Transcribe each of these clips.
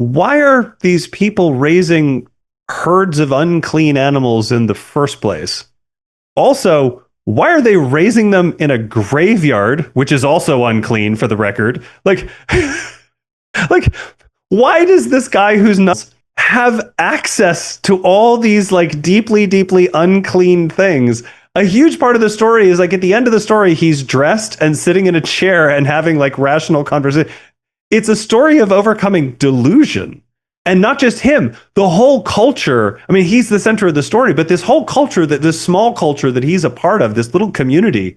why are these people raising herds of unclean animals in the first place? Also, why are they raising them in a graveyard, which is also unclean for the record? Like, like, why does this guy who's nuts have access to all these like deeply, deeply unclean things? A huge part of the story is like at the end of the story, he's dressed and sitting in a chair and having like rational conversation. It's a story of overcoming delusion. And not just him, the whole culture. I mean, he's the center of the story, but this whole culture, this small culture that he's a part of, this little community,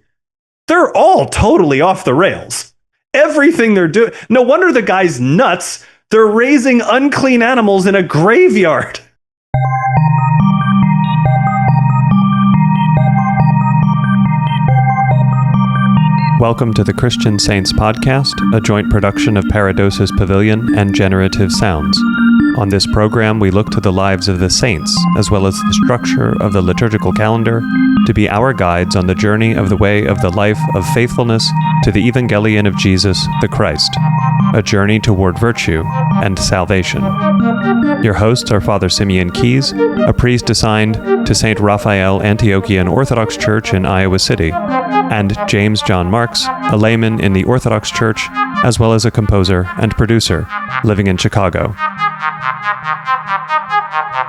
they're all totally off the rails. Everything they're doing. No wonder the guy's nuts. They're raising unclean animals in a graveyard. Welcome to the Christian Saints Podcast, a joint production of Paradosis Pavilion and Generative Sounds. On this program, we look to the lives of the saints, as well as the structure of the liturgical calendar, to be our guides on the journey of the way of the life of faithfulness to the Evangelion of Jesus, the Christ, a journey toward virtue and salvation. Your hosts are Fr Symeon Keys, a priest assigned to St. Raphael Antiochian Orthodox Church in Iowa City, and James John Marks, a layman in the Orthodox Church, as well as a composer and producer living in Chicago.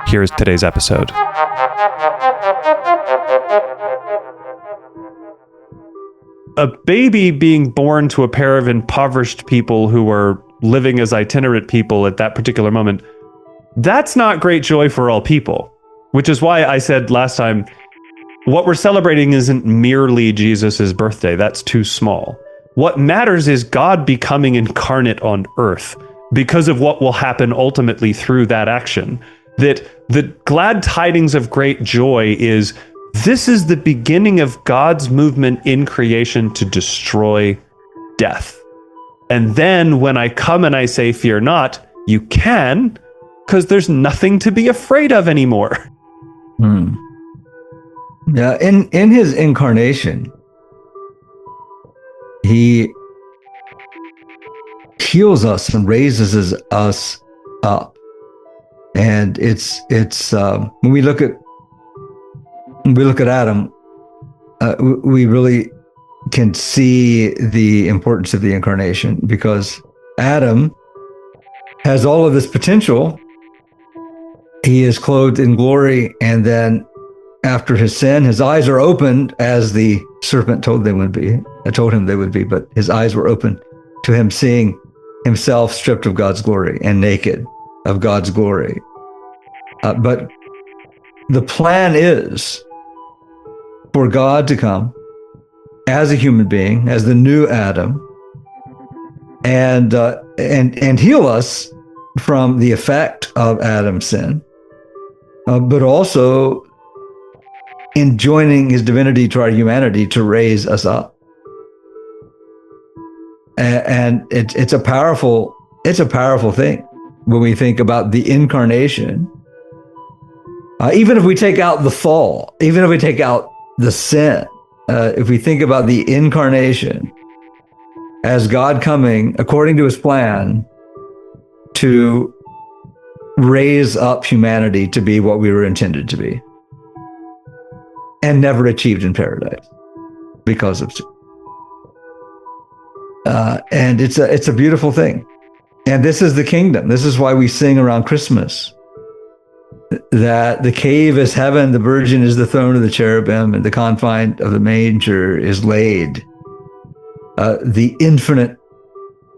Here's today's episode. A baby being born to a pair of impoverished people who are living as itinerant people at that particular moment, that's not great joy for all people, which is why I said last time, what we're celebrating isn't merely Jesus's birthday. That's too small. What matters is God becoming incarnate on earth because of what will happen ultimately through that action. That the glad tidings of great joy is this is the beginning of God's movement in creation to destroy death. And then when I come and I say, fear not, you can, because there's nothing to be afraid of anymore. Yeah, in his incarnation, he heals us and raises us up. And it's when we look at Adam, we really can see the importance of the incarnation, because Adam has all of this potential. He is clothed in glory, and then after his sin, his eyes are opened, as the serpent told him they would be, but his eyes were open to him seeing himself stripped of God's glory and naked of God's glory. But the plan is for God to come as a human being, as the new Adam, and heal us from the effect of Adam's sin, but also in joining his divinity to our humanity to raise us up. And it's a powerful thing when we think about the incarnation. Even if we take out the fall, even if we take out the sin, if we think about the incarnation as God coming according to his plan to raise up humanity to be what we were intended to be and never achieved in paradise because of sin. And it's a beautiful thing. And this is the kingdom. This is why we sing around Christmas that the cave is heaven, the virgin is the throne of the cherubim, and the confine of the manger is laid. The infinite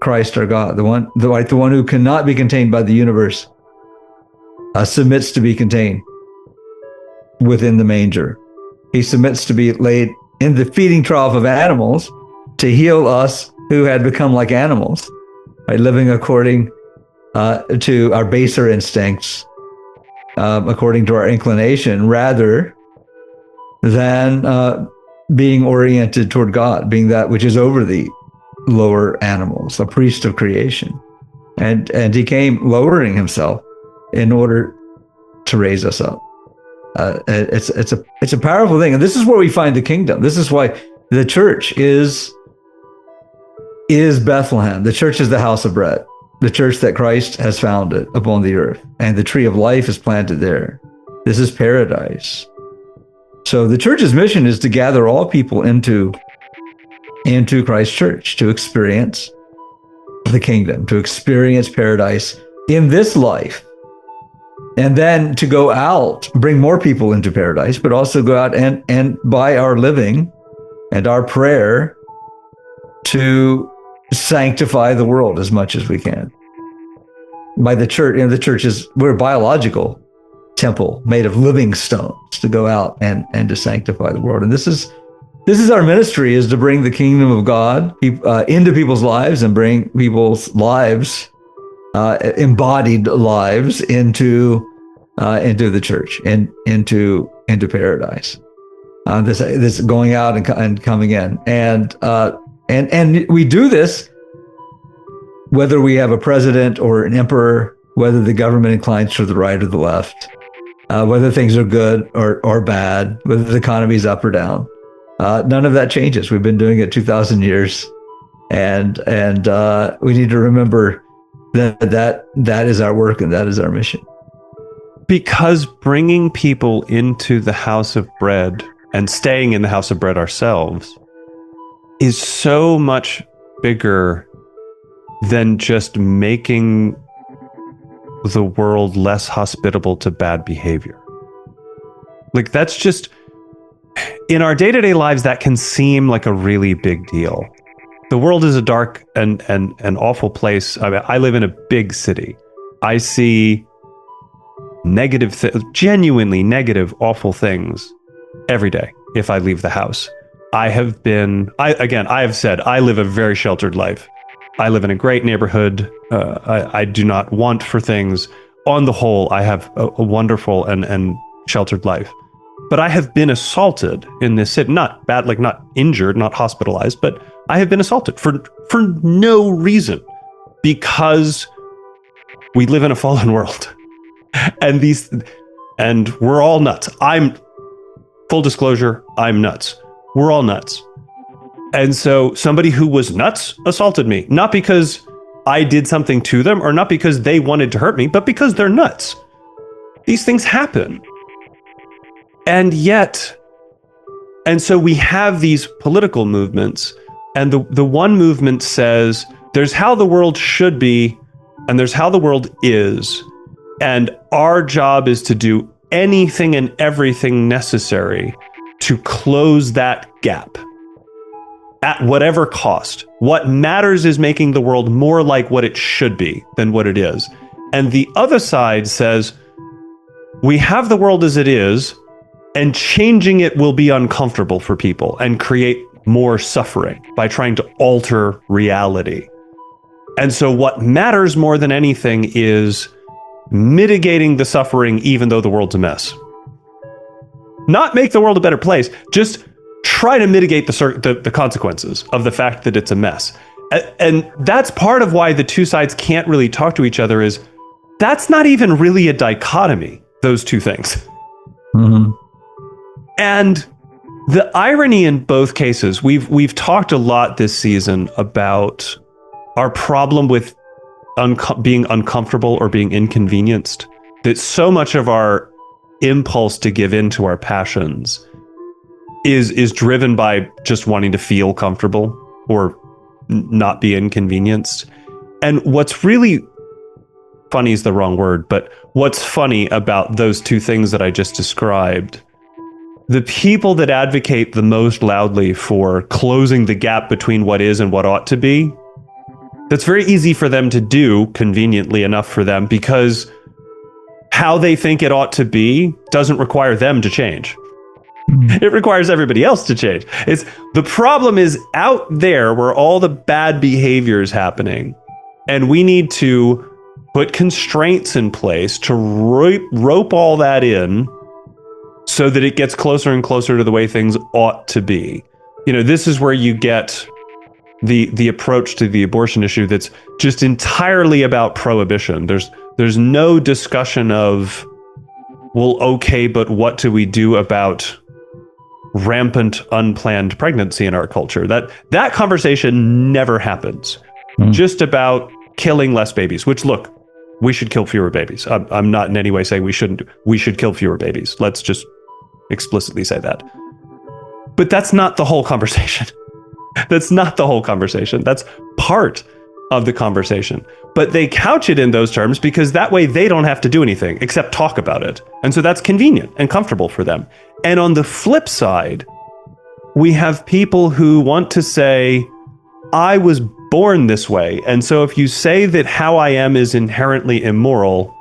Christ our God, the one who cannot be contained by the universe, submits to be contained within the manger. He submits to be laid in the feeding trough of animals to heal us who had become like animals, by living according to our baser instincts, according to our inclination, rather than being oriented toward God, being that which is over the lower animals, a priest of creation. And he came lowering himself in order to raise us up. It's a powerful thing. And this is where we find the kingdom. This is why the church is Bethlehem. The church is the house of bread. the church that Christ has founded upon the earth, and the tree of life is planted there. This is paradise. So the church's mission is to gather all people into Christ's church, to experience the kingdom, to experience paradise in this life, and then to go out, bring more people into paradise, but also go out and by our living and our prayer to sanctify the world as much as we can. By the church, the church we're a biological temple made of living stones to go out and to sanctify the world. And this is our ministry, is to bring the kingdom of God into people's lives and bring people's lives, embodied lives, into the church and into paradise. This going out and coming in, and we do this whether we have a president or an emperor, whether the government inclines to the right or the left, whether things are good or bad, whether the economy is up or down. None of that changes. We've been doing it 2,000 years, and we need to remember that is our work and that is our mission. Because bringing people into the house of bread and staying in the house of bread ourselves is so much bigger than just making the world less hospitable to bad behavior. Like, that's just, in our day-to-day lives, that can seem like a really big deal. The world is a dark and awful place. I mean, I live in a big city. I see genuinely negative, awful things every day if I leave the house. I have said I live a very sheltered life. I live in a great neighborhood. I do not want for things. On the whole, I have a wonderful and sheltered life. But I have been assaulted in this city. Not bad, like not injured, not hospitalized, but I have been assaulted for no reason, because we live in a fallen world. And we're all nuts. Full disclosure, I'm nuts. We're all nuts. And so somebody who was nuts assaulted me, not because I did something to them or not because they wanted to hurt me, but because they're nuts. These things happen. And so we have these political movements, and the one movement says there's how the world should be and there's how the world is. And our job is to do anything and everything necessary to close that gap at whatever cost. What matters is making the world more like what it should be than what it is. And the other side says, we have the world as it is, and changing it will be uncomfortable for people and create more suffering by trying to alter reality. And so what matters more than anything is mitigating the suffering, even though the world's a mess. Not make the world a better place, just try to mitigate the consequences of the fact that it's a mess. And that's part of why the two sides can't really talk to each other, is that's not even really a dichotomy, those two things. Mm-hmm. And the irony in both cases, we've talked a lot this season about our problem with being uncomfortable or being inconvenienced, that so much of our impulse to give in to our passions is driven by just wanting to feel comfortable or not be inconvenienced. And what's really funny is the wrong word, but what's funny about those two things that I just described, the people that advocate the most loudly for closing the gap between what is and what ought to be, that's very easy for them to do, conveniently enough for them, because how they think it ought to be doesn't require them to change. It requires everybody else to change. The problem is out there where all the bad behavior is happening, and we need to put constraints in place to rope all that in so that it gets closer and closer to the way things ought to be. You know, this is where you get the approach to the abortion issue that's just entirely about prohibition. There's no discussion of, well, okay, but what do we do about rampant unplanned pregnancy in our culture? That conversation never happens. Just about, killing less babies, which, look, we should kill fewer babies. I'm not in any way saying we shouldn't. We should kill fewer babies. Let's just explicitly say that. But that's not the whole conversation. That's not the whole conversation. That's part of the conversation. But they couch it in those terms because that way they don't have to do anything except talk about it. And so that's convenient and comfortable for them. And on the flip side, we have people who want to say, I was born this way. And so if you say that how I am is inherently immoral,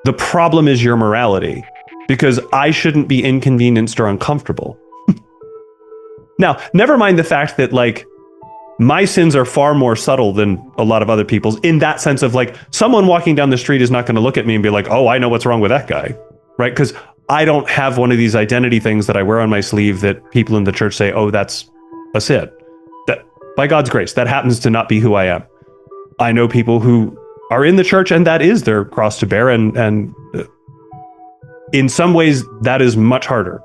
the problem is your morality, because I shouldn't be inconvenienced or uncomfortable. Now, never mind the fact that, like, my sins are far more subtle than a lot of other people's, in that sense of, like, someone walking down the street is not going to look at me and be like, oh, I know what's wrong with that guy, right? Because I don't have one of these identity things that I wear on my sleeve that people in the church say, oh, that's a sin. That, by God's grace, that happens to not be who I am. I know people who are in the church and that is their cross to bear, and in some ways that is much harder.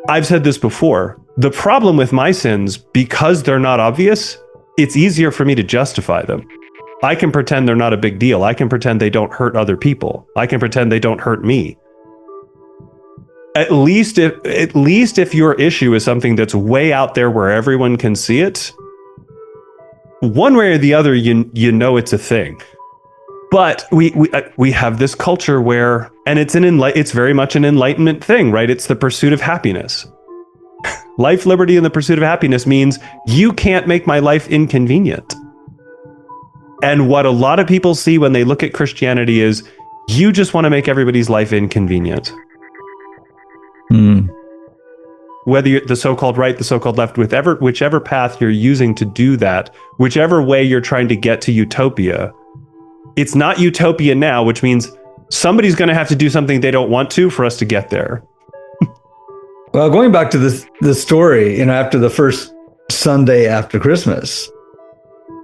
I've said this before. The problem with my sins, because they're not obvious, it's easier for me to justify them. I can pretend they're not a big deal. I can pretend they don't hurt other people. I can pretend they don't hurt me. At least if your issue is something that's way out there where everyone can see it, one way or the other, you know it's a thing. But we have this culture where, and it's very much an Enlightenment thing, right? It's the pursuit of happiness. Life, liberty, and the pursuit of happiness means you can't make my life inconvenient. And what a lot of people see when they look at Christianity is you just want to make everybody's life inconvenient. Whether you're the so-called right, the so-called left, whichever path you're using to do that, whichever way you're trying to get to utopia, it's not utopia now, which means somebody's going to have to do something they don't want to for us to get there. Well, going back to the story, after the first Sunday after Christmas,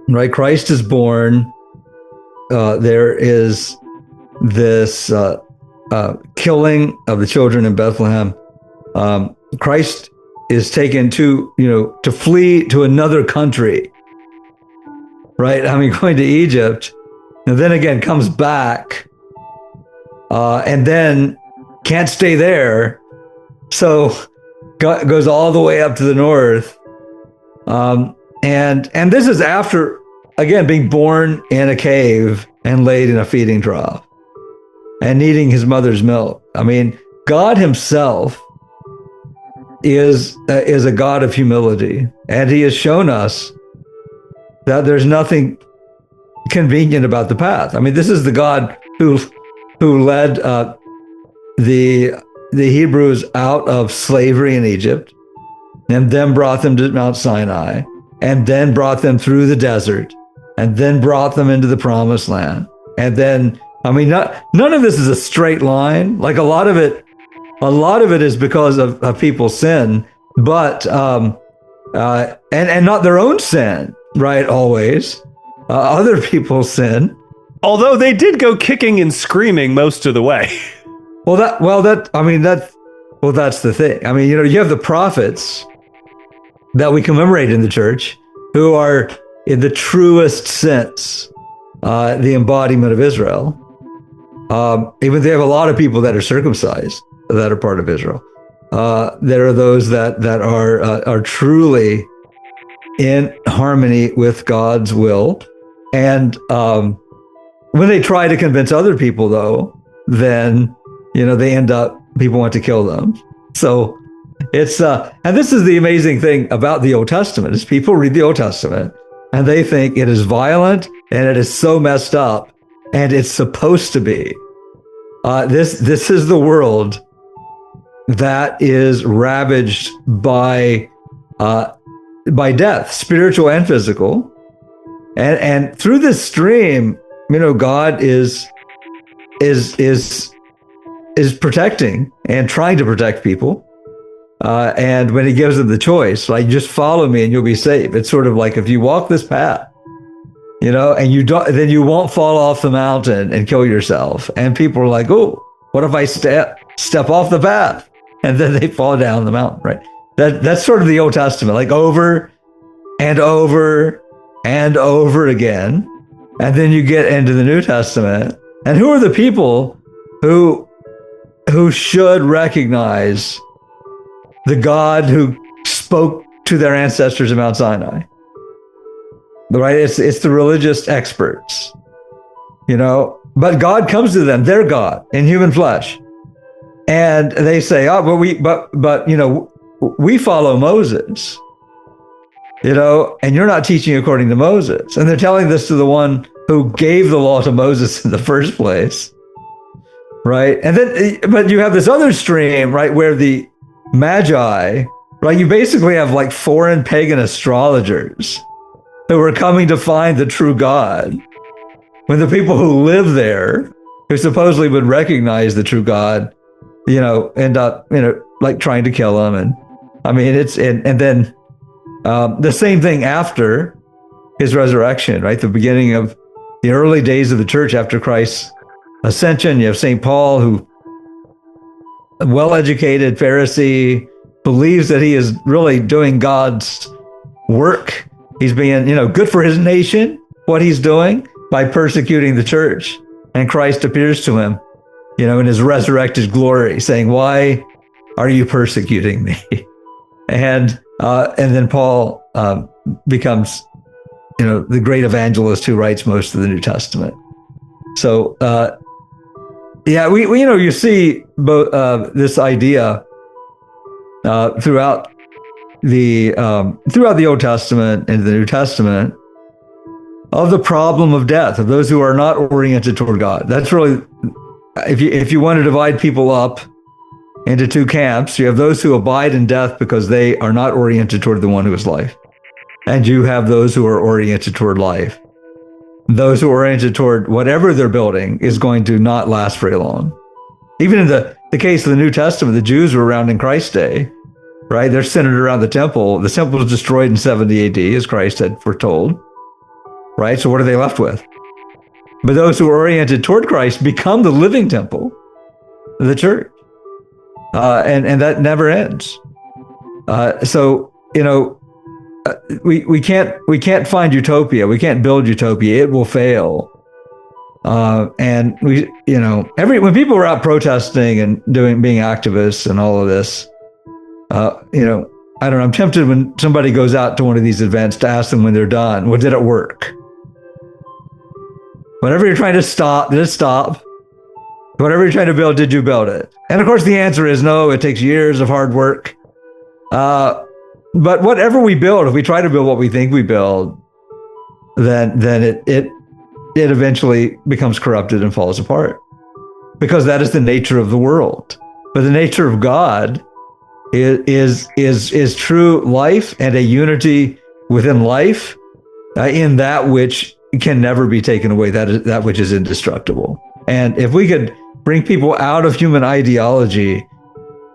right? Christ is born. There is this killing of the children in Bethlehem. Christ is taken to flee to another country, right? Going to Egypt, and then again comes back, and then can't stay there. So goes all the way up to the north. And this is after, again, being born in a cave and laid in a feeding trough and needing his mother's milk. God himself is a God of humility, and he has shown us that there's nothing convenient about the path. This is the God who led the Hebrews out of slavery in Egypt, and then brought them to Mount Sinai, and then brought them through the desert, and then brought them into the promised land. And then, none of this is a straight line. Like a lot of it is because of people's sin, but and not their own sin, right? Always other people's sin. Although they did go kicking and screaming most of the way. That's the thing. You have the prophets that we commemorate in the church who are, in the truest sense, the embodiment of Israel. Even they have a lot of people that are circumcised that are part of Israel. There are those that are truly in harmony with God's will. And when they try to convince other people, though, then they end up, people want to kill them. So it's, and this is the amazing thing about the Old Testament, is people read the Old Testament and they think it is violent and it is so messed up, and it's supposed to be. This is the world that is ravaged by death, spiritual and physical. And through this stream, God is protecting and trying to protect people. And when he gives them the choice, like, just follow me and you'll be safe. It's sort of like, if you walk this path, and you don't, then you won't fall off the mountain and kill yourself. And people are like, oh, what if I step off the path? And then they fall down the mountain, right? That's sort of the Old Testament, like over and over and over again. And then you get into the New Testament. And who are the people who should recognize the God who spoke to their ancestors at Mount Sinai? Right? It's the religious experts, but God comes to them, their God in human flesh. And they say, oh, but we follow Moses, and you're not teaching according to Moses. And they're telling this to the one who gave the law to Moses in the first place, right? And then, but you have this other stream, right, where the Magi, right, you basically have like foreign pagan astrologers who are coming to find the true God, when the people who live there, who supposedly would recognize the true God, end up, like trying to kill him. And I mean, and then the same thing after his resurrection, right? The beginning of the early days of the church after Christ's ascension, you have St. Paul, who, a well-educated Pharisee, believes that he is really doing God's work. He's being, good for his nation, what he's doing by persecuting the church. And Christ appears to him, in his resurrected glory, saying, why are you persecuting me? And then Paul becomes, the great evangelist who writes most of the New Testament. So, we you see both this idea throughout the Old Testament and the New Testament of the problem of death, of those who are not oriented toward God. That's really, if you want to divide people up into two camps, you have those who abide in death because they are not oriented toward the one who is life. And you have those who are oriented toward life. Those who are oriented toward whatever they're building is going to not last very long. Even in the case of the New Testament, the Jews were around in Christ's day, right? They're centered around the temple. The temple was destroyed in 70 AD, as Christ had foretold, right? So what are they left with? But those who are oriented toward Christ become the living temple of the church. And that never ends. We can't find Utopia. We can't build Utopia. It will fail. And when people are out protesting and being activists and all of this, I don't know. I'm tempted when somebody goes out to one of these events to ask them when they're done, well, did it work? Whatever you're trying to stop, did it stop? Whatever you're trying to build, did you build it? And of course, the answer is no. It takes years of hard work. But whatever we build, if we try to build what we think we build, then it eventually becomes corrupted and falls apart, because that is the nature of the world. But the nature of God is true life and a unity within life, in that which can never be taken away. That which is indestructible. And if we could bring people out of human ideology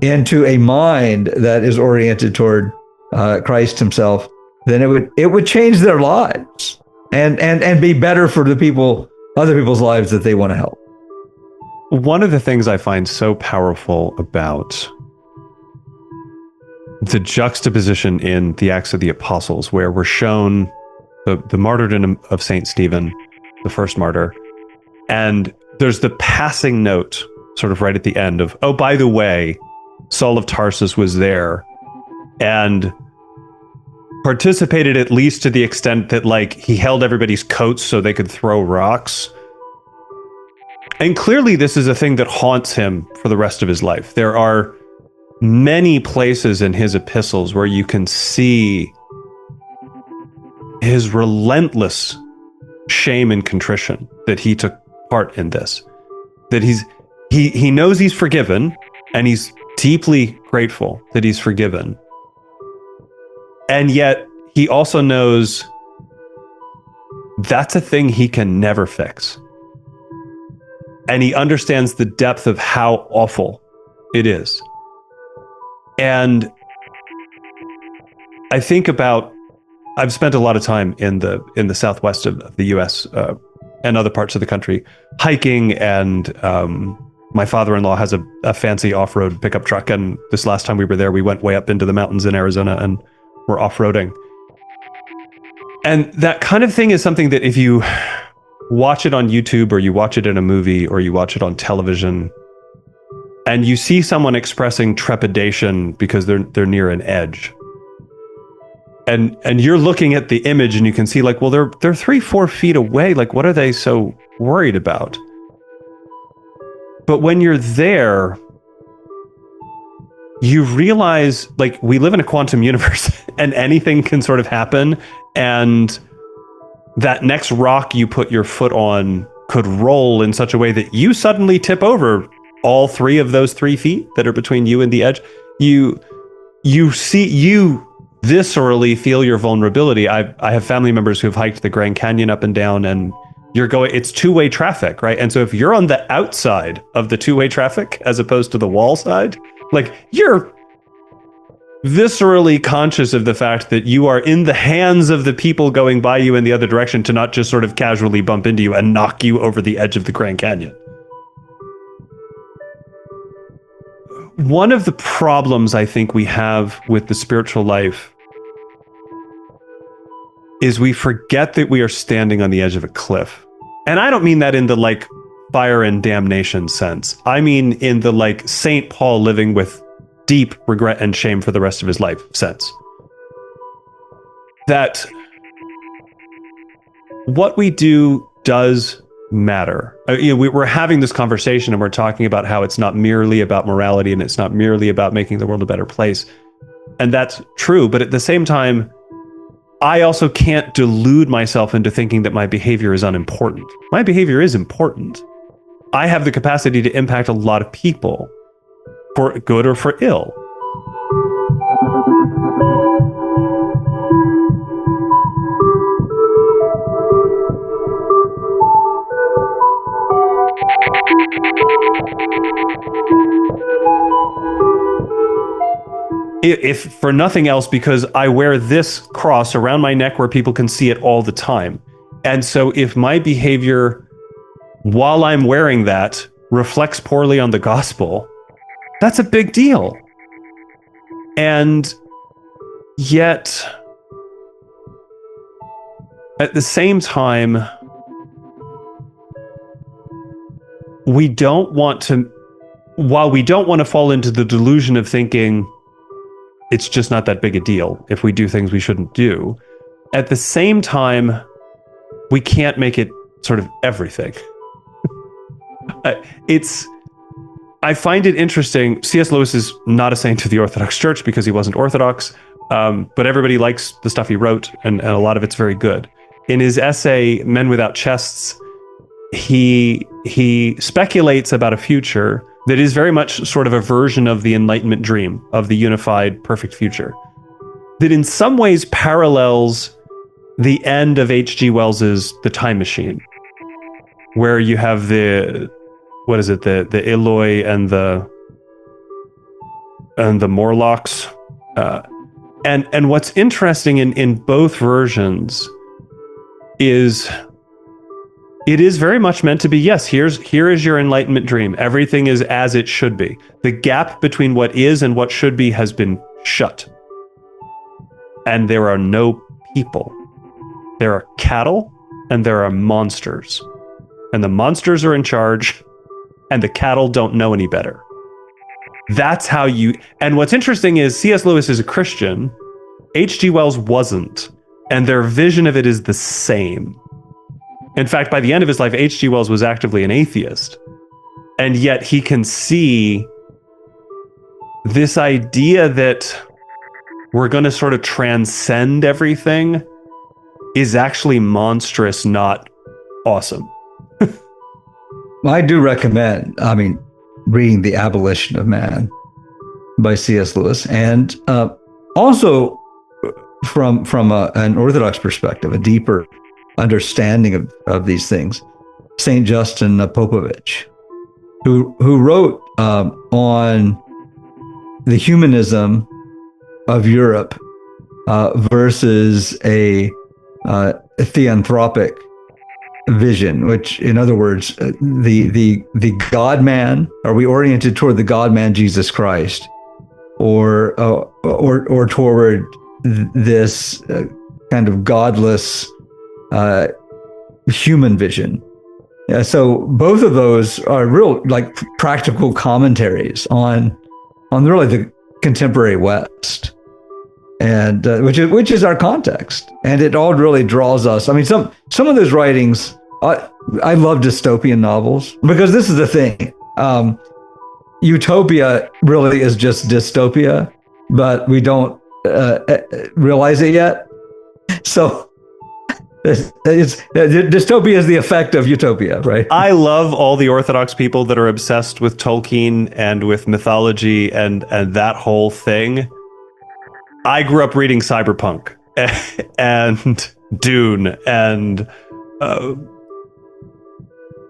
into a mind that is oriented toward Christ himself, then it would change their lives and be better for other people's lives that they want to help. One of the things I find so powerful about the juxtaposition in the Acts of the Apostles, where we're shown the martyrdom of Saint Stephen, the first martyr, and there's the passing note sort of right at the end of, oh, by the way, Saul of Tarsus was there and participated, at least to the extent that, like, he held everybody's coats so they could throw rocks. And clearly this is a thing that haunts him for the rest of his life. There are many places in his epistles where you can see his relentless shame and contrition that he took part in this, that he knows he's forgiven, and he's deeply grateful that he's forgiven. And yet he also knows that's a thing he can never fix. And he understands the depth of how awful it is. And I think about I've spent a lot of time in the southwest of the U.S. And other parts of the country hiking, and my father-in-law has a fancy off-road pickup truck, and this last time we were there, we went way up into the mountains in Arizona and we're off-roading. And that kind of thing is something that if you watch it on YouTube, or you watch it in a movie, or you watch it on television, and you see someone expressing trepidation because they're near an edge, and you're looking at the image and you can see, like, well, they're 3-4 feet away. Like, what are they so worried about? But when you're there, you realize, like, we live in a quantum universe and anything can sort of happen. And that next rock you put your foot on could roll in such a way that you suddenly tip over all 3 of those 3 feet that are between you and the edge. You viscerally feel your vulnerability. I have family members who've hiked the Grand Canyon up and down, and it's two-way traffic, right? And so if you're on the outside of the two-way traffic as opposed to the wall side, like, you're viscerally conscious of the fact that you are in the hands of the people going by you in the other direction to not just sort of casually bump into you and knock you over the edge of the Grand Canyon. One of the problems I think we have with the spiritual life is we forget that we are standing on the edge of a cliff. And I don't mean that in the, like, fire and damnation sense. I mean in the, like, St. Paul living with deep regret and shame for the rest of his life sense. That what we do does matter. We're having this conversation and we're talking about how it's not merely about morality and it's not merely about making the world a better place. And that's true. But at the same time, I also can't delude myself into thinking that my behavior is unimportant. My behavior is important. I have the capacity to impact a lot of people, for good or for ill. If for nothing else, because I wear this cross around my neck where people can see it all the time. And so if my behavior while I'm wearing that reflects poorly on the gospel, that's a big deal. And yet, at the same time, while we don't want to fall into the delusion of thinking it's just not that big a deal if we do things we shouldn't do, at the same time, we can't make it sort of everything. I find it interesting. C.S. Lewis is not a saint of the Orthodox Church because he wasn't Orthodox, but everybody likes the stuff he wrote, and a lot of it's very good. In his essay, Men Without Chests, he speculates about a future that is very much sort of a version of the Enlightenment dream, of the unified, perfect future, that in some ways parallels the end of H.G. Wells's The Time Machine, where you have the Eloi and the Morlocks. And what's interesting in both versions is it is very much meant to be, yes, here is your Enlightenment dream. Everything is as it should be. The gap between what is and what should be has been shut. And there are no people. There are cattle and there are monsters. And the monsters are in charge and the cattle don't know any better. That's how and what's interesting is C.S. Lewis is a Christian. H.G. Wells wasn't. And their vision of it is the same. In fact, by the end of his life, H.G. Wells was actively an atheist. And yet he can see this idea that we're going to sort of transcend everything is actually monstrous, not awesome. I do recommend, reading The Abolition of Man by C.S. Lewis, and also from an Orthodox perspective, a deeper understanding of these things, Saint Justin Popovich, who wrote on the humanism of Europe versus a theanthropic vision, which, in other words, the God man. Are we oriented toward the God man Jesus Christ, or toward this kind of godless human vision? So both of those are real, like, practical commentaries on really the contemporary West, and which is our context, and it all really draws us. I mean, some of those writings. I love dystopian novels because this is the thing. Utopia really is just dystopia, but we don't realize it yet. So dystopia is the effect of utopia, right? I love all the Orthodox people that are obsessed with Tolkien and with mythology and that whole thing. I grew up reading cyberpunk and Dune and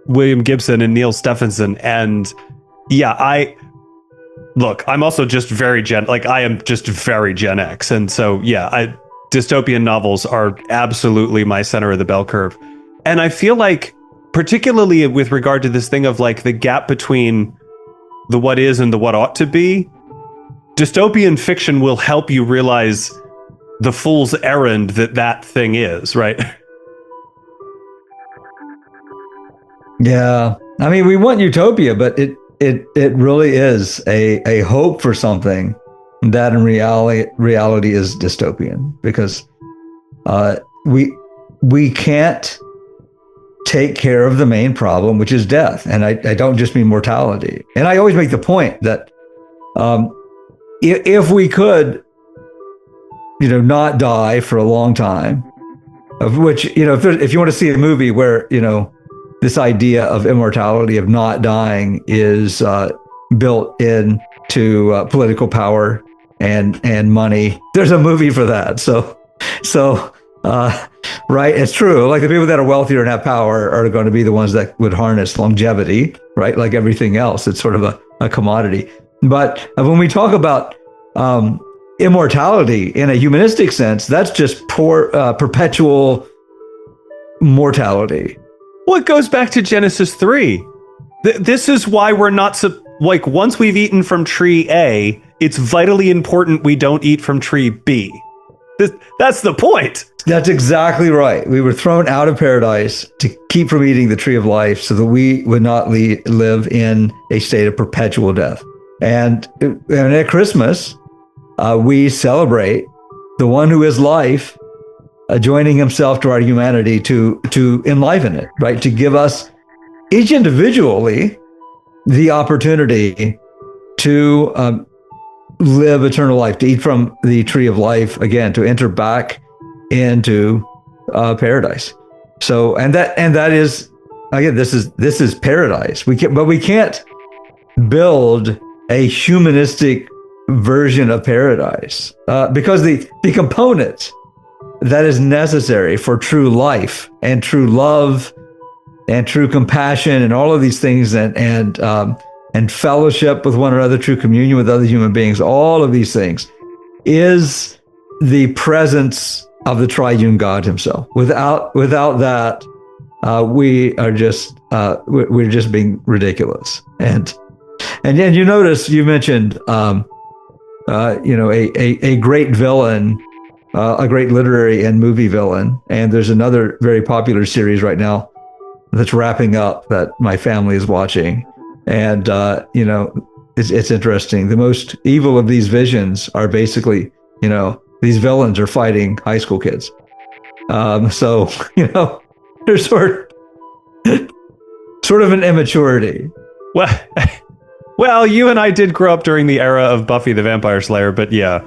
William Gibson and Neil Stephenson, and yeah, I'm also just very I am just very Gen X, and so yeah, dystopian novels are absolutely my center of the bell curve. And I feel like, particularly with regard to this thing of like the gap between the what is and the what ought to be, dystopian fiction will help you realize the fool's errand that thing is, right? Yeah, I mean, we want utopia, but it really is a hope for something that in reality is dystopian, because we can't take care of the main problem, which is death, and I don't just mean mortality. And I always make the point that if we could, not die for a long time, of which, if you want to see a movie where this idea of immortality, of not dying, is built into political power and money. There's a movie for that. So, right? It's true. Like, the people that are wealthier and have power are going to be the ones that would harness longevity, right? Like everything else, it's sort of a commodity. But when we talk about immortality in a humanistic sense, that's just perpetual mortality. Well, it goes back to Genesis 3. This is why we're not once we've eaten from tree A, it's vitally important we don't eat from tree B. That's the point. That's exactly right. We were thrown out of paradise to keep from eating the tree of life so that we would not live in a state of perpetual death. And at Christmas, we celebrate the one who is life, joining himself to our humanity to enliven it, right? To give us each individually the opportunity to live eternal life, to eat from the tree of life again, to enter back into paradise. So, and that is, again, this is paradise. We can't build a humanistic version of paradise because the components that is necessary for true life and true love and true compassion and all of these things, and fellowship with one another, true communion with other human beings, all of these things, is the presence of the triune God himself. Without that, we are just we're just being ridiculous. And you notice you mentioned a great villain, a great literary and movie villain. And there's another very popular series right now that's wrapping up that my family is watching. And, it's interesting. The most evil of these visions are basically, these villains are fighting high school kids. So, there's sort of an immaturity. Well, you and I did grow up during the era of Buffy the Vampire Slayer, but yeah.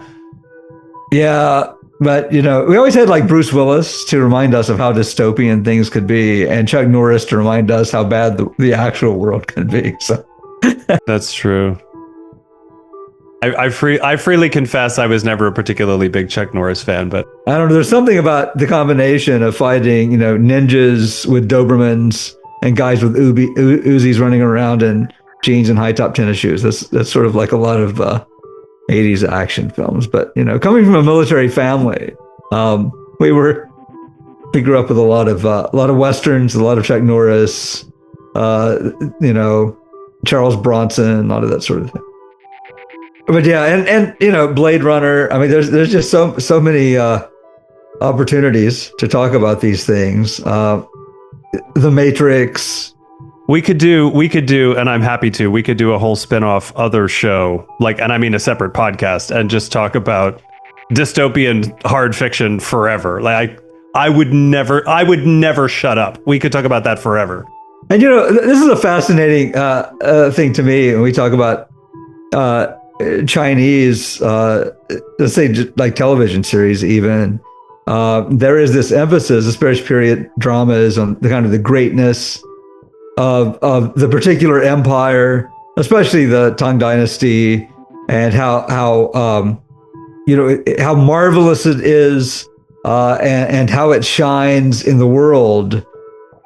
Yeah, but, we always had like Bruce Willis to remind us of how dystopian things could be, and Chuck Norris to remind us how bad the actual world can be. So that's true. I freely confess I was never a particularly big Chuck Norris fan, but I don't know. There's something about the combination of fighting, ninjas with Dobermans and guys with Uzis running around in jeans and high top tennis shoes. That's sort of like a lot of 80s action films. But coming from a military family, we grew up with a lot of westerns, a lot of Chuck Norris, Charles Bronson, a lot of that sort of thing. But yeah, and Blade Runner. I mean, there's just so many opportunities to talk about these things. The Matrix. We could do, and I'm happy to. We could do a whole spin-off other show, and I mean a separate podcast, and just talk about dystopian hard fiction forever. I would never shut up. We could talk about that forever. And this is a fascinating thing to me when we talk about Chinese, let's say like television series even. There is this emphasis, especially period dramas, on the kind of the greatness of the particular empire, especially the Tang Dynasty, and how marvelous it is, and how it shines in the world,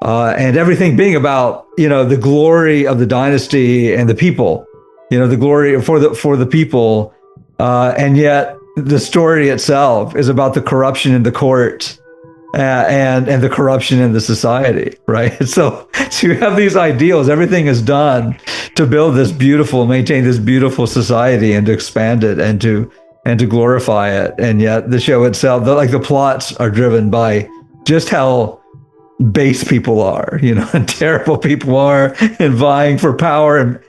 and everything being about the glory of the dynasty and the people, the glory for the people, and yet the story itself is about the corruption in the court. And the corruption in the society, right? So you have these ideals. Everything is done to build this maintain this beautiful society, and to expand it, and to glorify it. And yet the show itself, the plots are driven by just how base people are, and terrible people are, and vying for power and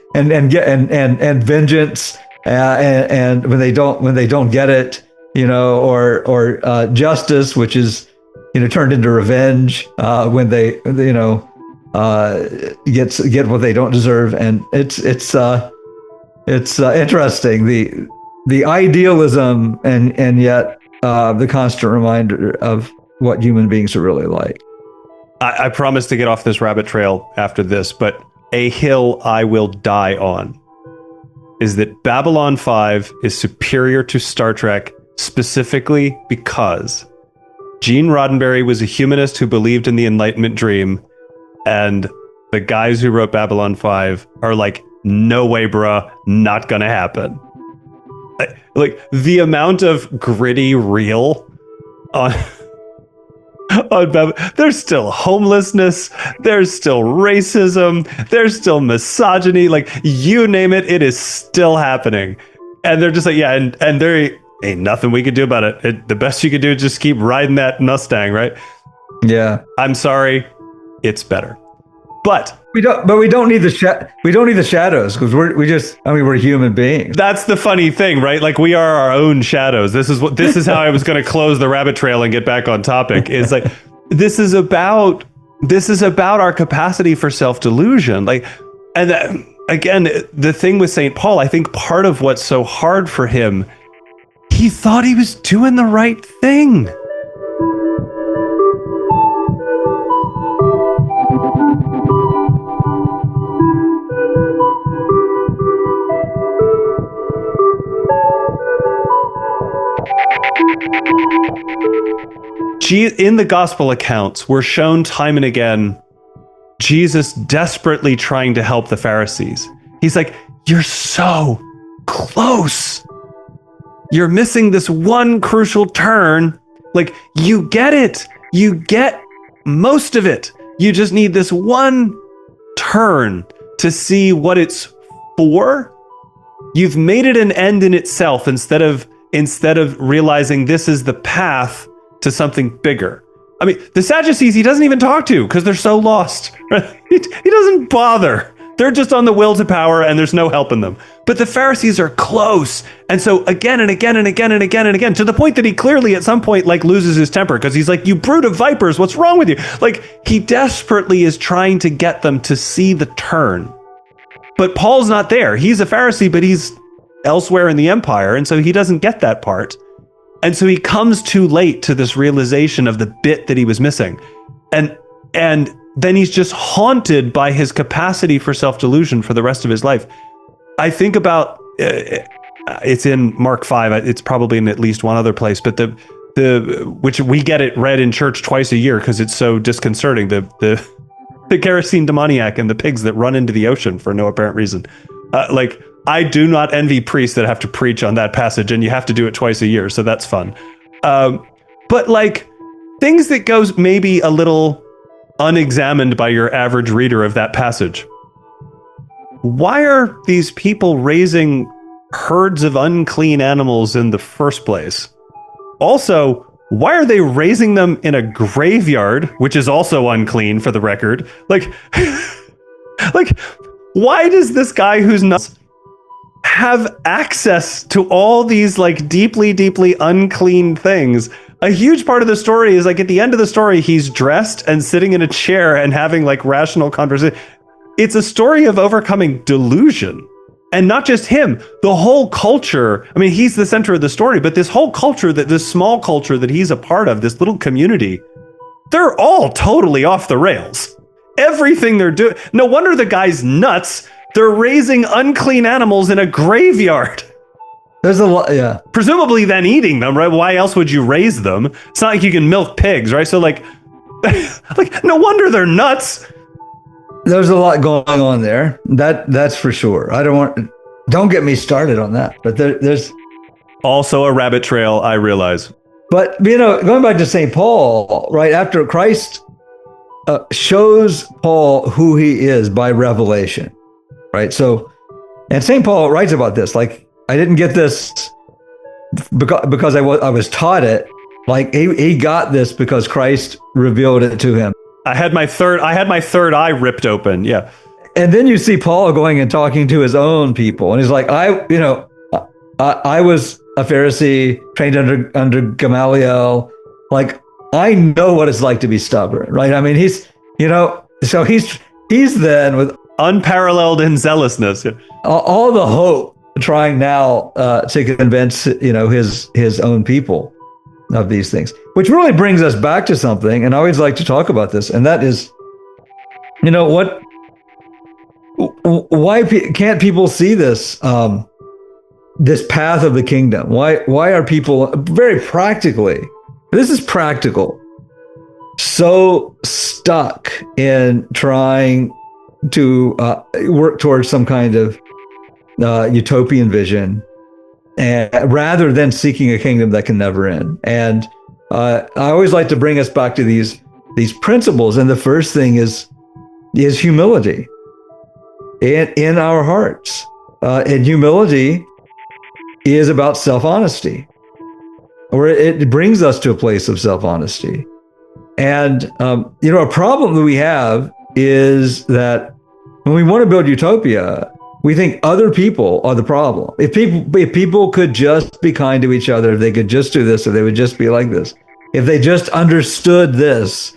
vengeance. And when they don't get it, or justice, which is turned into revenge when they get what they don't deserve. And it's interesting, the idealism and yet the constant reminder of what human beings are really like. I promise to get off this rabbit trail after this, but a hill I will die on is that Babylon 5 is superior to Star Trek, specifically because Gene Roddenberry was a humanist who believed in the Enlightenment dream, and the guys who wrote Babylon 5 are like, no way, bruh, not gonna happen. The amount of gritty real on Babylon, there's still homelessness, there's still racism, there's still misogyny, you name it, it is still happening. And they're just like, yeah, and there ain't nothing we could do about it. The best you could do is just keep riding that Mustang, right? Yeah. I'm sorry, it's better. But we don't need the shadows, because we're human beings. That's the funny thing, right? We are our own shadows. This is how I was going to close the rabbit trail and get back on topic. Is this is about our capacity for self-delusion. Again, the thing with St. Paul, I think part of what's so hard for him, he thought he was doing the right thing. In the gospel accounts, we're shown time and again Jesus desperately trying to help the Pharisees. He's like, you're so close. You're missing this one crucial turn. You get it. You get most of it. You just need this one turn to see what it's for. You've made it an end in itself instead of realizing this is the path to something bigger. I mean, the Sadducees he doesn't even talk to because they're so lost. He doesn't bother. They're just on the will to power, and there's no helping them. But the Pharisees are close. And so again and again and again and again and again, to the point that he clearly at some point loses his temper, because he's like, you brood of vipers, what's wrong with you? He desperately is trying to get them to see the turn. But Paul's not there. He's a Pharisee, but he's elsewhere in the empire, and so he doesn't get that part. And so he comes too late to this realization of the bit that he was missing. And then he's just haunted by his capacity for self-delusion for the rest of his life. I think about, it's in Mark 5, it's probably in at least one other place, but which we get it read in church twice a year because it's so disconcerting. The Gerasene Demoniac and the pigs that run into the ocean for no apparent reason. I do not envy priests that have to preach on that passage, and you have to do it twice a year, so that's fun. But like things that goes maybe a little unexamined by your average reader of that passage. Why are these people raising herds of unclean animals in the first place? Also, why are they raising them in a graveyard, which is also unclean for the record? Like, like, why does this guy who's nuts have access to all these like deeply, deeply unclean things? A huge part of the story is like at the end of the story, he's dressed and sitting in a chair and having like rational conversation. It's a story of overcoming delusion. And not just him, the whole culture. I mean, he's the center of the story, but this whole culture, this small culture that he's a part of, this little community, they're all totally off the rails. Everything they're doing. No wonder the guy's nuts. They're raising unclean animals in a graveyard. There's a lot, yeah. Presumably then eating them, right? Why else would you raise them? It's not like you can milk pigs, right? So like, like no wonder they're nuts. There's a lot going on there. That's for sure. Don't get me started on that. But there's also a rabbit trail, I realize. But going back to St. Paul, right after Christ shows Paul who he is by revelation, right? So, and St. Paul writes about this. Like, I didn't get this because I was taught it. Like he got this because Christ revealed it to him. I had my third eye ripped open. Yeah. And then you see Paul going and talking to his own people. And he's like, I was a Pharisee trained under Gamaliel. Like, I know what it's like to be stubborn, right? I mean, he's then with unparalleled in zealousness. All the hope trying now to convince, his own people of these things, which really brings us back to something. And I always like to talk about this. And that is, why can't people see this, this path of the kingdom? Why are people very practically, this is practical, so stuck in trying to work towards some kind of utopian vision, and rather than seeking a kingdom that can never end? And I always like to bring us back to these principles. And the first thing is humility in our hearts. And humility is about self-honesty, or it brings us to a place of self-honesty. And a problem that we have is that when we want to build utopia, we think other people are the problem. If people could just be kind to each other, if they could just do this, if they would just be like this, if they just understood this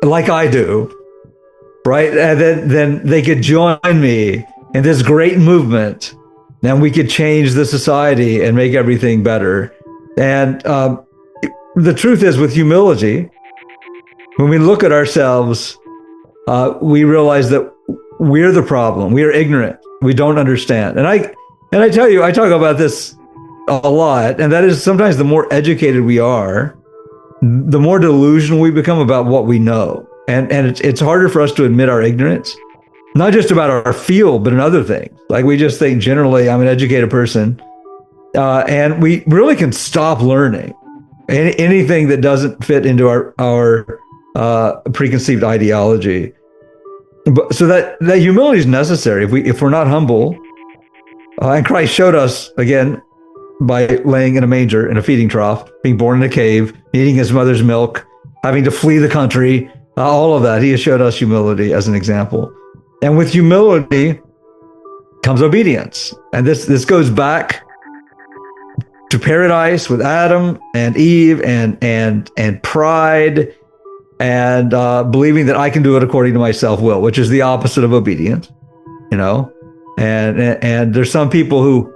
like I do, right? And then they could join me in this great movement, and we could change the society and make everything better. And the truth is, with humility, when we look at ourselves, we realize that we're the problem. We are ignorant. We don't understand. And I tell you, I talk about this a lot, and that is sometimes the more educated we are, the more delusional we become about what we know. And it's harder for us to admit our ignorance, not just about our field, but in other things. Like, we just think generally, I'm an educated person, and we really can stop learning anything that doesn't fit into our preconceived ideology. But so that humility is necessary. If we're not humble, and Christ showed us again by laying in a manger in a feeding trough, being born in a cave, eating his mother's milk, having to flee the country, all of that. He has showed us humility as an example. And with humility comes obedience. And this goes back to paradise with Adam and Eve and pride, and believing that I can do it according to my self-will, which is the opposite of obedience, and there's some people who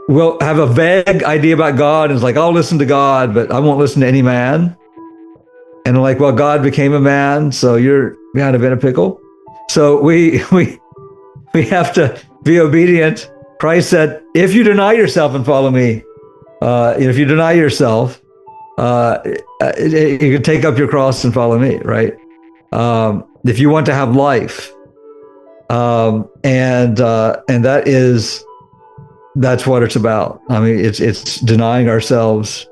will have a vague idea about God, and it's like, I'll listen to God, but I won't listen to any man. And I'm like, well, God became a man, so you're kind of in a pickle. So we have to be obedient. Christ said, if you deny yourself and follow me, if you deny yourself, you can take up your cross and follow me, right? If you want to have life, And that's what it's about. I mean, it's denying ourselves.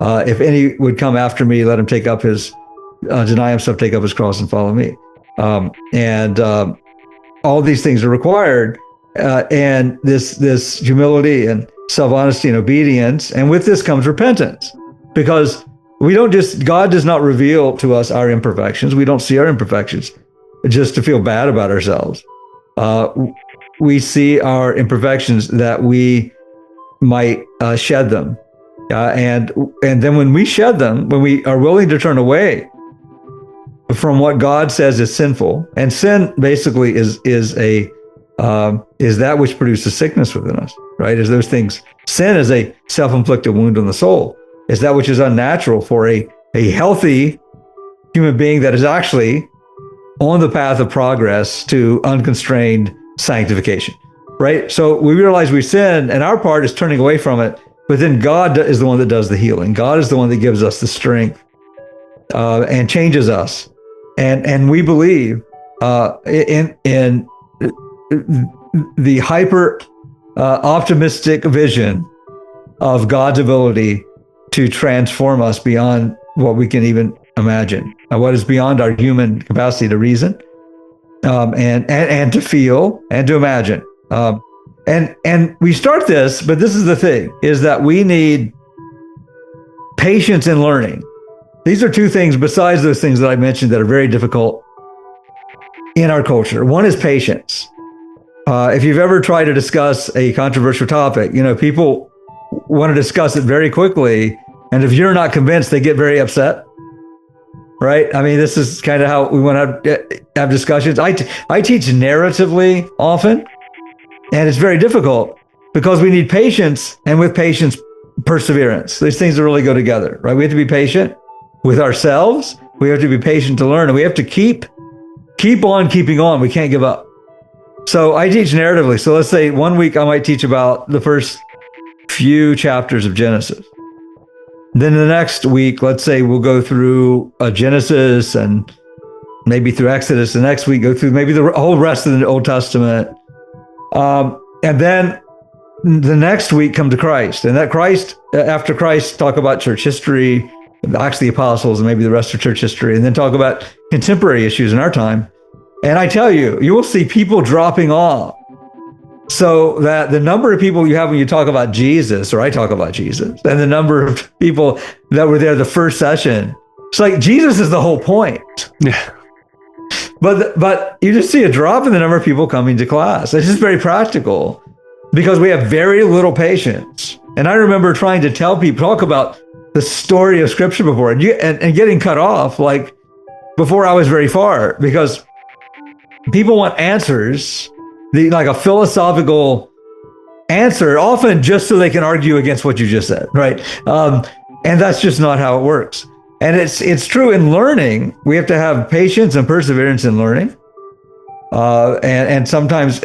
If any would come after me, let him deny himself, take up his cross, and follow me. All these things are required, and this humility and self-honesty and obedience, and with this comes repentance, because God does not reveal to us our imperfections. We don't see our imperfections just to feel bad about ourselves. We see our imperfections that we might shed them, and then when we shed them, when we are willing to turn away from what God says is sinful, and sin basically is that which produces sickness within us, right? Is those things. Sin is a self-inflicted wound on the soul. Is that which is unnatural for a healthy human being that is actually on the path of progress to unconstrained sanctification, right? So we realize we sin, and our part is turning away from it, but then God is the one that does the healing. God is the one that gives us the strength and changes us. And we believe in the hyper optimistic vision of God's ability to transform us beyond what we can even imagine, what is beyond our human capacity to reason, and to feel and to imagine. And we start this, but this is the thing, is that we need patience in learning. These are two things besides those things that I mentioned that are very difficult in our culture. One is patience. If you've ever tried to discuss a controversial topic, people want to discuss it very quickly. And if you're not convinced, they get very upset. Right? I mean, this is kind of how we want to have discussions. I teach narratively often, and it's very difficult because we need patience, and with patience, perseverance. These things really go together, right? We have to be patient with ourselves. We have to be patient to learn, and we have to keep on keeping on. We can't give up. So I teach narratively. So let's say 1 week I might teach about the first few chapters of Genesis. Then the next week, let's say we'll go through Genesis and maybe through Exodus. The next week, go through maybe the whole rest of the Old Testament. And then the next week come to Christ. And after Christ, talk about church history, actually the apostles, and maybe the rest of church history, and then talk about contemporary issues in our time. And I tell you, you will see people dropping off. So that the number of people you have when you talk about Jesus, or I talk about Jesus, and the number of people that were there the first session, it's like Jesus is the whole point. Yeah. But you just see a drop in the number of people coming to class. It's just very practical because we have very little patience. And I remember trying to tell people, talk about the story of Scripture before, and getting cut off like before I was very far, because people want answers, like a philosophical answer, often just so they can argue against what you just said, right? And that's just not how it works. And it's true in learning. We have to have patience and perseverance in learning. And sometimes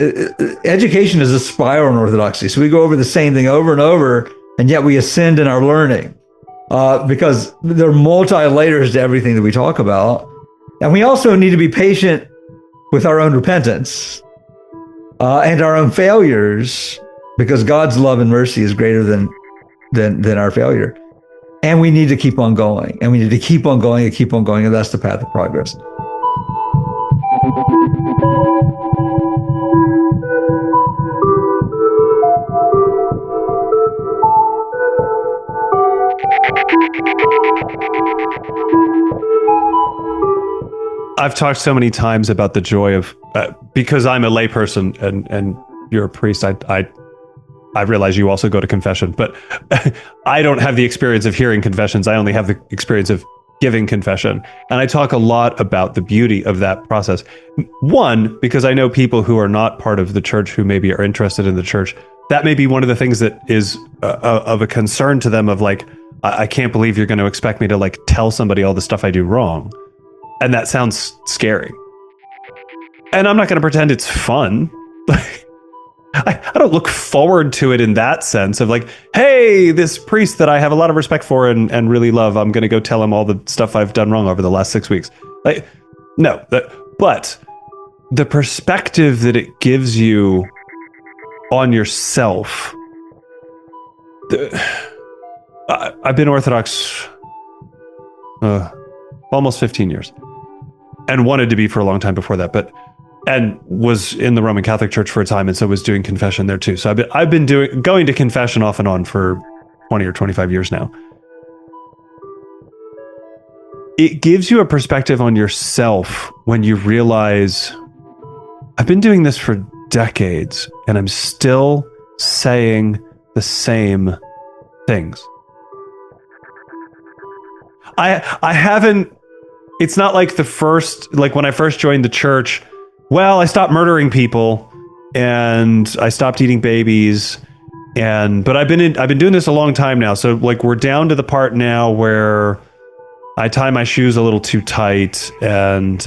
education is a spiral in Orthodoxy. So we go over the same thing over and over, and yet we ascend in our learning because there are multi-layers to everything that we talk about. And we also need to be patient with our own repentance and our own failures, because God's love and mercy is greater than our failure. And we need to keep on going, and we need to keep on going and keep on going, and that's the path of progress. I've talked so many times about the joy of, because I'm a layperson and you're a priest, I realize you also go to confession, but I don't have the experience of hearing confessions. I only have the experience of giving confession. And I talk a lot about the beauty of that process. One, because I know people who are not part of the church who maybe are interested in the church. That may be one of the things that is of a concern to them, of like, I can't believe you're going to expect me to like tell somebody all the stuff I do wrong. And that sounds scary. And I'm not going to pretend it's fun. I don't look forward to it in that sense of like, hey, this priest that I have a lot of respect for and really love, I'm going to go tell him all the stuff I've done wrong over the last 6 weeks. Like, no, but the perspective that it gives you on yourself. I've been Orthodox almost 15 years, and wanted to be for a long time before that, and was in the Roman Catholic Church for a time, and so was doing confession there too. So I've been going to confession off and on for 20 or 25 years now. It gives you a perspective on yourself when you realize, I've been doing this for decades and I'm still saying the same things. I haven't, it's not like when I first joined the church, well, I stopped murdering people and I stopped eating babies, but I've been doing this a long time now. So like we're down to the part now where I tie my shoes a little too tight, and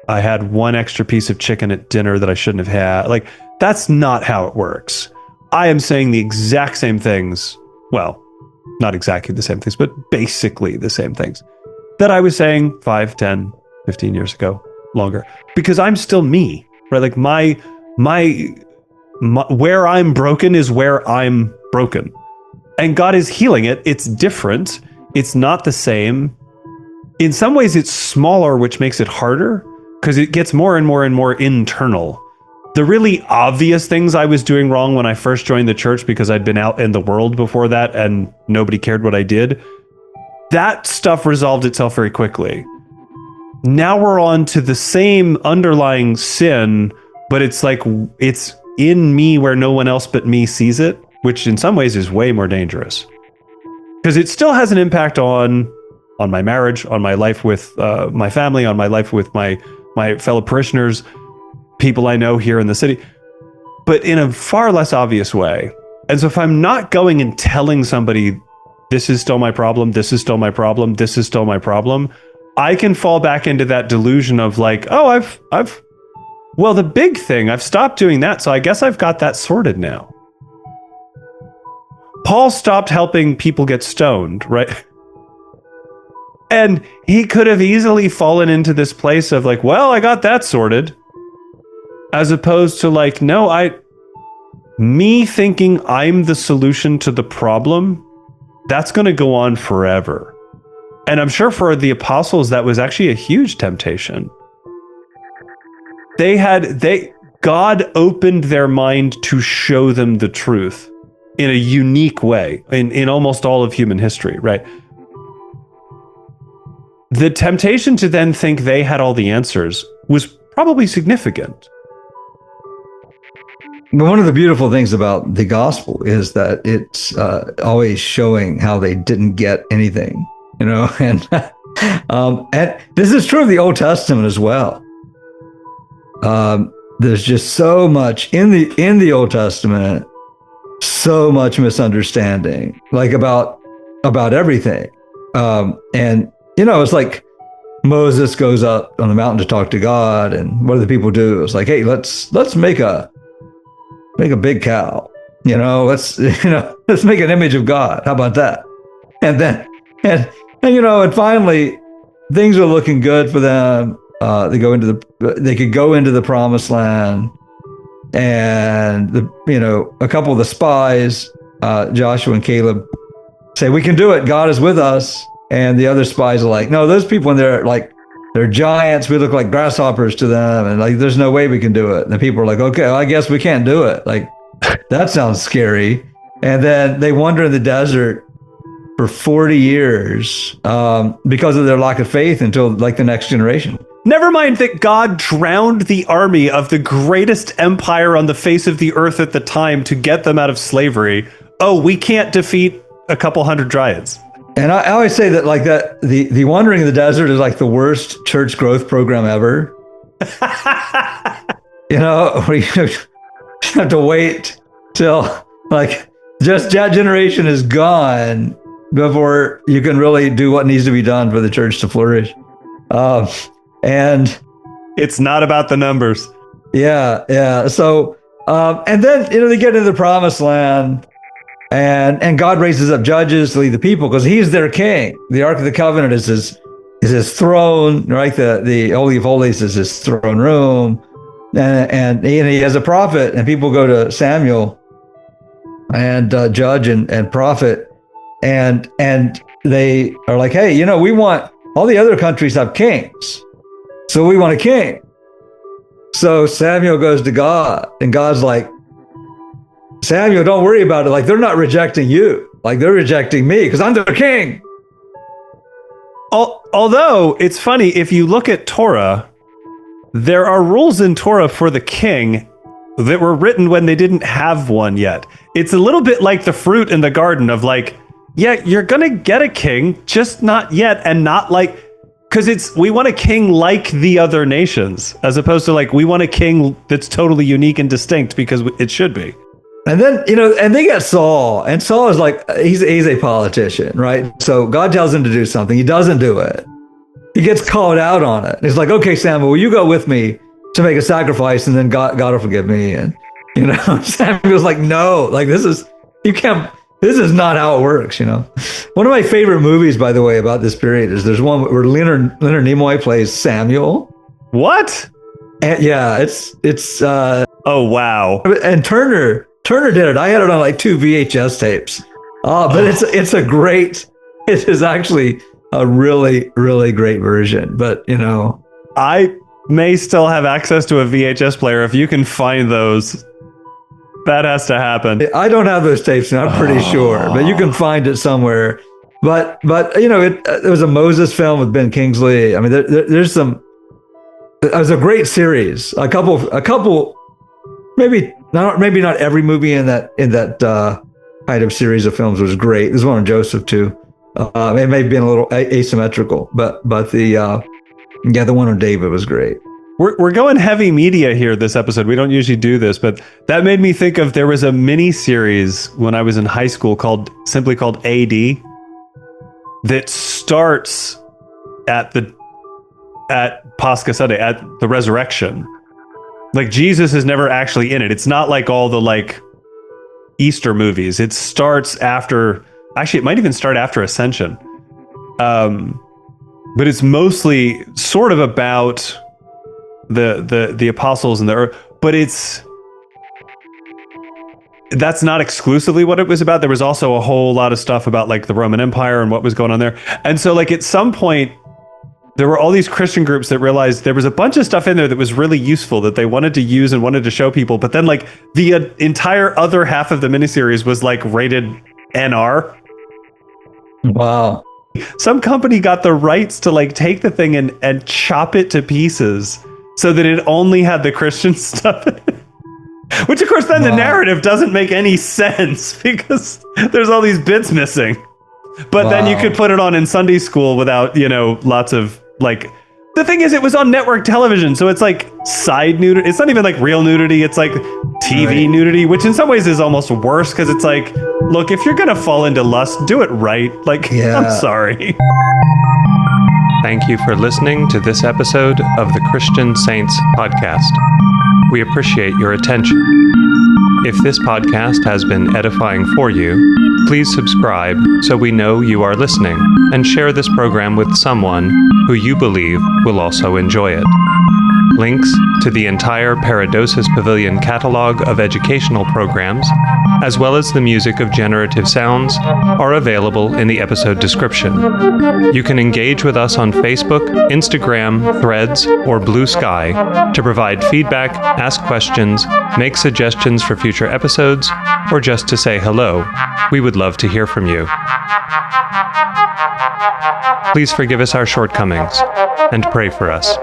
I had one extra piece of chicken at dinner that I shouldn't have had. Like, that's not how it works. I am saying the exact same things. Well, not exactly the same things, but basically the same things that I was saying 5, 10, 15 years ago, longer, because I'm still me, right? Like my where I'm broken is where I'm broken, and God is healing it. It's different. It's not the same. In some ways it's smaller, which makes it harder because it gets more and more and more internal. The really obvious things I was doing wrong when I first joined the church, because I'd been out in the world before that and nobody cared what I did, that stuff resolved itself very quickly. Now we're on to the same underlying sin, but it's like it's in me where no one else but me sees it, which in some ways is way more dangerous. Because it still has an impact on my marriage, on my life with my family, on my life with my fellow parishioners, people I know here in the city, but in a far less obvious way. And so if I'm not going and telling somebody, this is still my problem, this is still my problem, this is still my problem, I can fall back into that delusion of like, oh, well, the big thing, I've stopped doing that, so I guess I've got that sorted now. Paul stopped helping people get stoned, right? And he could have easily fallen into this place of like, well, I got that sorted. As opposed to like, no, me thinking I'm the solution to the problem, that's going to go on forever. And I'm sure for the apostles, that was actually a huge temptation. God opened their mind to show them the truth in a unique way in almost all of human history, right? The temptation to then think they had all the answers was probably significant. But one of the beautiful things about the gospel is that it's always showing how they didn't get anything, and and this is true of the Old Testament as well. There's just so much in the Old Testament, so much misunderstanding, like about everything, and it's like Moses goes up on the mountain to talk to God, and what do the people do? It's like, hey, let's make a big cow, let's make an image of God. How about that? And then, and finally things are looking good for them. They could go into the promised land, and a couple of the spies, Joshua and Caleb, say, we can do it. God is with us. And the other spies are like, no, those people in there, like, they're giants. We look like grasshoppers to them. And like, there's no way we can do it. And the people are like, okay, well, I guess we can't do it. Like, that sounds scary. And then they wander in the desert for 40 years because of their lack of faith until like the next generation. Never mind that God drowned the army of the greatest empire on the face of the earth at the time to get them out of slavery. Oh, we can't defeat a couple hundred dryads. And I always say that like that the wandering in the desert is like the worst church growth program ever. Where you have to wait till like just that generation is gone before you can really do what needs to be done for the church to flourish. And it's not about the numbers. Yeah. So and then they get into the promised land. And God raises up judges to lead the people because he's their king. The Ark of the Covenant is is his throne, right? The Holy of Holies is his throne room. And he has a prophet, and people go to Samuel and judge and prophet. And they are like, hey, we want, all the other countries have kings, so we want a king. So Samuel goes to God, and God's like, Samuel, don't worry about it. Like, they're not rejecting you. Like, they're rejecting me because I'm their king. Although it's funny, if you look at Torah, there are rules in Torah for the king that were written when they didn't have one yet. It's a little bit like the fruit in the garden of like, yeah, you're going to get a king, just not yet. And not like, because we want a king like the other nations, as opposed to like, we want a king that's totally unique and distinct because it should be. And then, and they get Saul, and Saul is like, he's a politician, right? So God tells him to do something. He doesn't do it. He gets called out on it. He's like, okay, Samuel, will you go with me to make a sacrifice, and then God will forgive me? And, Samuel's like, no, like this is not how it works, One of my favorite movies, by the way, about this period is there's one where Leonard Nimoy plays Samuel. What? And yeah, it's oh, wow. And Turner did it. I had it on like 2 VHS tapes. But it is actually a really, really great version. But, I may still have access to a VHS player. If you can find those, that has to happen. I don't have those tapes, and I'm pretty sure, but you can find it somewhere. But it was a Moses film with Ben Kingsley. I mean, there's some. It was a great series. A couple, maybe not every movie in that kind of series of films was great. There's one on Joseph too. It may have been a little asymmetrical, but the one on David was great. We're going heavy media here this episode. We don't usually do this, but that made me think of, there was a mini series when I was in high school simply called AD that starts at Pascha Sunday, at the resurrection. Like, Jesus is never actually in it. It's not like all the like Easter movies. It starts after, actually it might even start after Ascension. But it's mostly sort of about the apostles and the earth, but that's not exclusively what it was about. There was also a whole lot of stuff about like the Roman Empire and what was going on there. And so like at some point there were all these Christian groups that realized there was a bunch of stuff in there that was really useful that they wanted to use and wanted to show people. But then like the entire other half of the miniseries was like rated NR. Wow. Some company got the rights to like take the thing and chop it to pieces so that it only had the Christian stuff in it. Which of course then the narrative doesn't make any sense because there's all these bits missing. But then you could put it on in Sunday school without, lots of like, the thing is it was on network television. So it's like side nudity. It's not even like real nudity. It's like TV nudity, which in some ways is almost worse because it's like, look, if you're going to fall into lust, do it right. Like, I'm sorry. Thank you for listening to this episode of the Christian Saints podcast. We appreciate your attention. If this podcast has been edifying for you, please subscribe so we know you are listening, and share this program with someone who you believe will also enjoy it. Links to the entire Paradosis Pavilion catalog of educational programs, as well as the music of generative sounds, are available in the episode description. You can engage with us on Facebook, Instagram, Threads, or Blue Sky to provide feedback, ask questions, make suggestions for future episodes, or just to say hello. We would love to hear from you. Please forgive us our shortcomings and pray for us.